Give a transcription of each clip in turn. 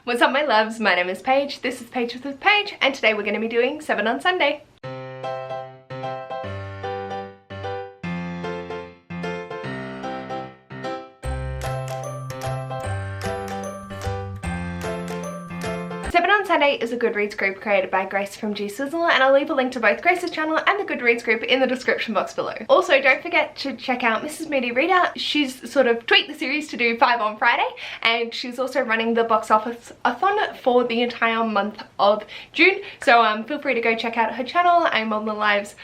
What's up my loves, my name is Paige, this is Paige with Paige, and today we're going to be doing 7 on Sunday. 7 on Sunday is a Goodreads group created by Grace from G Sizzle, and I'll leave a link to both Grace's channel and the Goodreads group in the description box below. Also, don't forget to check out Mrs. Moody Reader. She's sort of tweaked the series to do 5 on Friday, and she's also running the BoxOfficeAthon for the entire month of June. So feel free to go check out her channel. I'm on the lives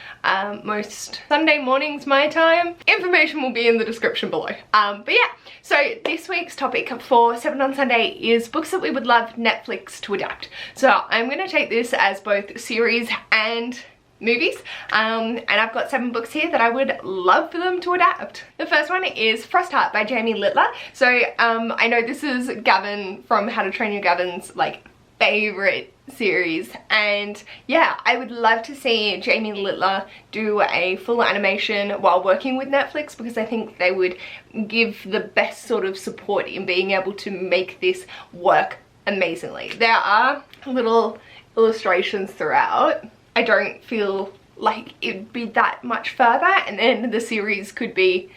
most Sunday mornings my time. Information will be in the description below. But yeah, so this week's topic for 7 on Sunday is books that we would love Netflix to adapt. So I'm going to take this as both series and movies, and I've got 7 books here that I would love for them to adapt. The first one is Frostheart by Jamie Littler. So I know this is Gavin from How to Train Your Gavin's like favorite series, and yeah, I would love to see Jamie Littler do a full animation while working with Netflix, because I think they would give the best sort of support in being able to make this work amazingly. There are little illustrations throughout. I don't feel like it'd be that much further, and then the series could be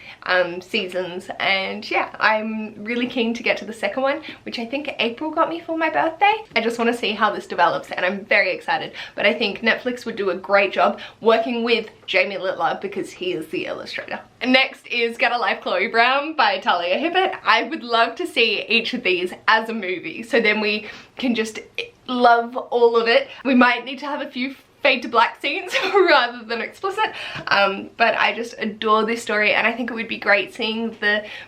seasons, and yeah, I'm really keen to get to the second one, which I think April got me for my birthday. I just want to see how this develops, and I'm very excited, but I think Netflix would do a great job working with Jamie Littler because he is the illustrator. Next is Get a Life Chloe Brown by Talia Hibbert. I would love to see each of these as a movie, so then we can just love all of it. We might need to have a few fade to black scenes rather than explicit, but I just adore this story, and I think it would be great seeing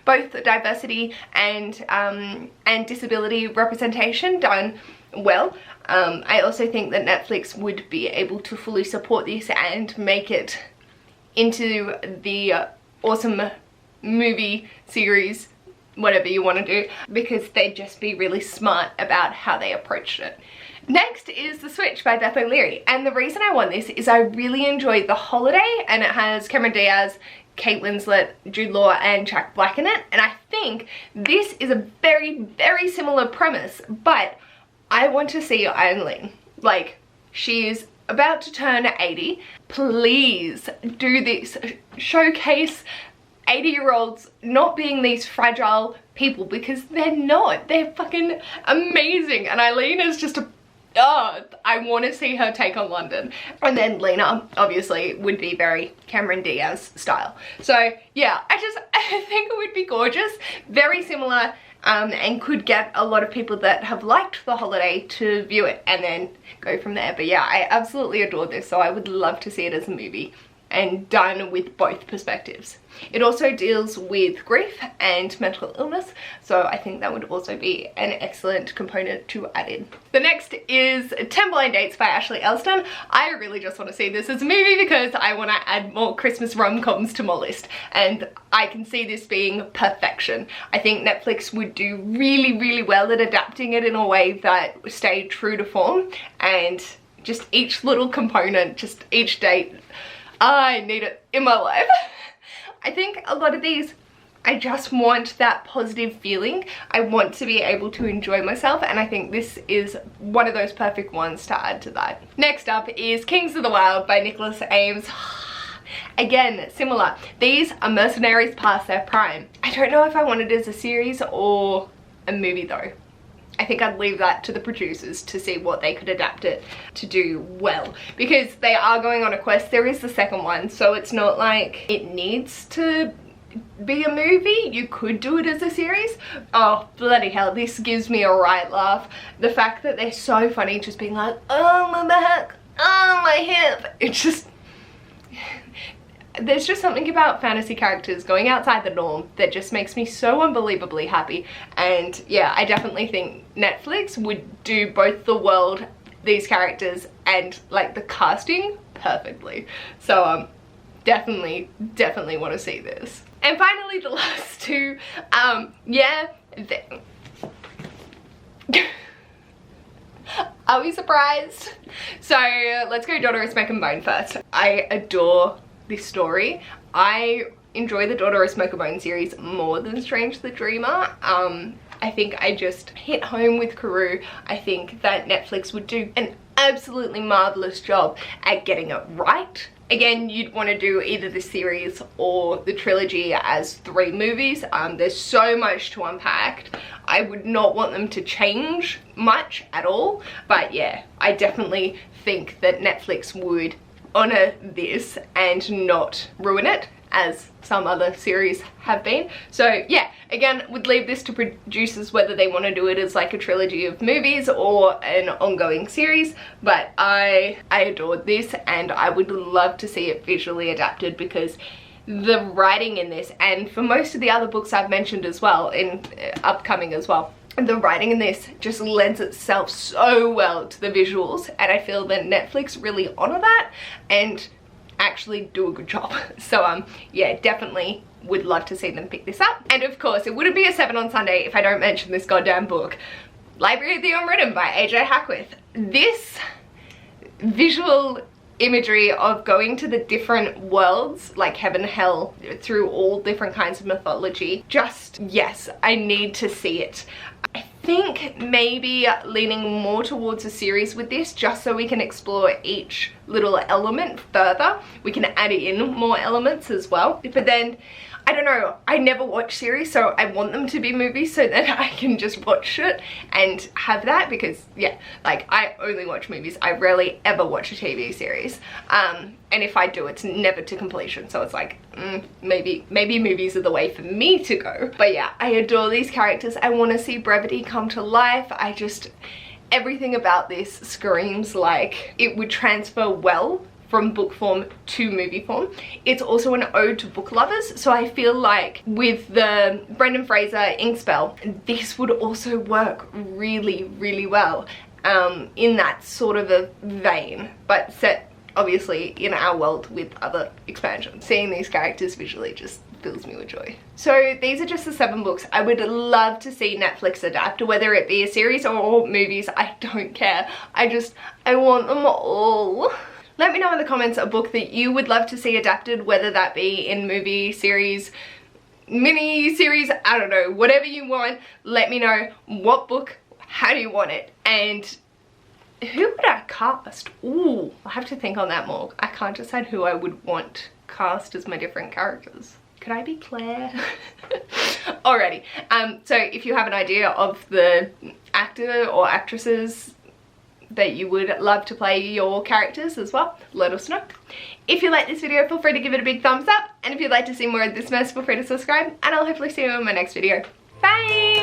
both the diversity and disability representation done well. I also think that Netflix would be able to fully support this and make it into the awesome movie series, whatever you want to do, because they'd just be really smart about how they approached it. Next is The Switch by Beth O'Leary, and the reason I want this is I really enjoyed The Holiday, and it has Cameron Diaz, Kate Winslet, Jude Law and Jack Black in it, and I think this is a very, very similar premise, but I want to see Eileen. Like, she's about to turn 80. Please do this. Showcase 80-year-olds not being these fragile people, because they're not. They're fucking amazing, and Eileen is just a I want to see her take on London. And then Lena obviously would be very Cameron Diaz style. So yeah, I think it would be gorgeous, very similar, and could get a lot of people that have liked The Holiday to view it and then go from there. But yeah, I absolutely adore this, so I would love to see it as a movie and done with both perspectives. It also deals with grief and mental illness, so I think that would also be an excellent component to add in. The next is 10 Blind Dates by Ashley Elston. I really just want to see this as a movie because I want to add more Christmas rom-coms to my list, and I can see this being perfection. I think Netflix would do really, really well at adapting it in a way that stayed true to form, and just each little component, just each date, I need it in my life. I think a lot of these, I just want that positive feeling. I want to be able to enjoy myself, and I think this is one of those perfect ones to add to that. Next up is Kings of the Wild by Nicholas Ames. Again, similar. These are mercenaries past their prime. I don't know if I want it as a series or a movie though. I think I'd leave that to the producers to see what they could adapt it to do well, because they are going on a quest. There is the second one, so it's not like it needs to be a movie. You could do it as a series. Oh bloody hell, this gives me a right laugh. The fact that they're so funny, just being like, oh my back, oh my hip, it's just, there's just something about fantasy characters going outside the norm that just makes me so unbelievably happy. And yeah, I definitely think Netflix would do both the world, these characters, and like the casting perfectly. So definitely want to see this. And finally, the last two, yeah, are we surprised? So let's go Daughter of Smoke and Bone first. I adore this story. I enjoy the Daughter of Smoke and Bone series more than Strange the Dreamer. I I think I just hit home with Karoo. I think that Netflix would do an absolutely marvelous job at getting it right. Again, you'd want to do either the series or the trilogy as 3 movies. There's so much to unpack. I would not want them to change much at all. But yeah, I definitely think that Netflix would honor this and not ruin it, as some other series have been. So yeah, again, would leave this to producers whether they want to do it as like a trilogy of movies or an ongoing series. But I adored this, and I would love to see it visually adapted, because the writing in this, and for most of the other books I've mentioned as well, in upcoming as well, the writing in this just lends itself so well to the visuals, and I feel that Netflix really honor that and actually do a good job. So yeah, definitely would love to see them pick this up. And of course, it wouldn't be a 7 on Sunday if I don't mention this goddamn book, Library of the Unwritten by AJ Hackworth. This visual imagery of going to the different worlds, like heaven, hell, through all different kinds of mythology, just, yes, I need to see it. I think maybe leaning more towards a series with this, just so we can explore each little element further. We can add in more elements as well. But then, I don't know, I never watch series, so I want them to be movies so that I can just watch it and have that, because yeah, like I only watch movies. I rarely ever watch a TV series. And if I do, it's never to completion. So it's like, maybe movies are the way for me to go. But yeah, I adore these characters. I want to see brevity come to life. Everything about this screams like it would transfer well from book form to movie form. It's also an ode to book lovers, so I feel like with the Brendan Fraser ink spell, this would also work really, really well in that sort of a vein, but set obviously in our world with other expansions. Seeing these characters visually just fills me with joy. So these are just the 7 books I would love to see Netflix adapt, whether it be a series or movies. I don't care. I want them all. Let me know in the comments a book that you would love to see adapted, whether that be in movie, series, mini series, I don't know, whatever you want. Let me know what book, how do you want it, and who would I cast? Ooh, I have to think on that more. I can't decide who I would want cast as my different characters. Could I be Claire? Alrighty, so if you have an idea of the actor or actresses that you would love to play your characters as well, let us know. If you like this video, feel free to give it a big thumbs up, and if you'd like to see more of this mess, feel free to subscribe, and I'll hopefully see you in my next video. Bye!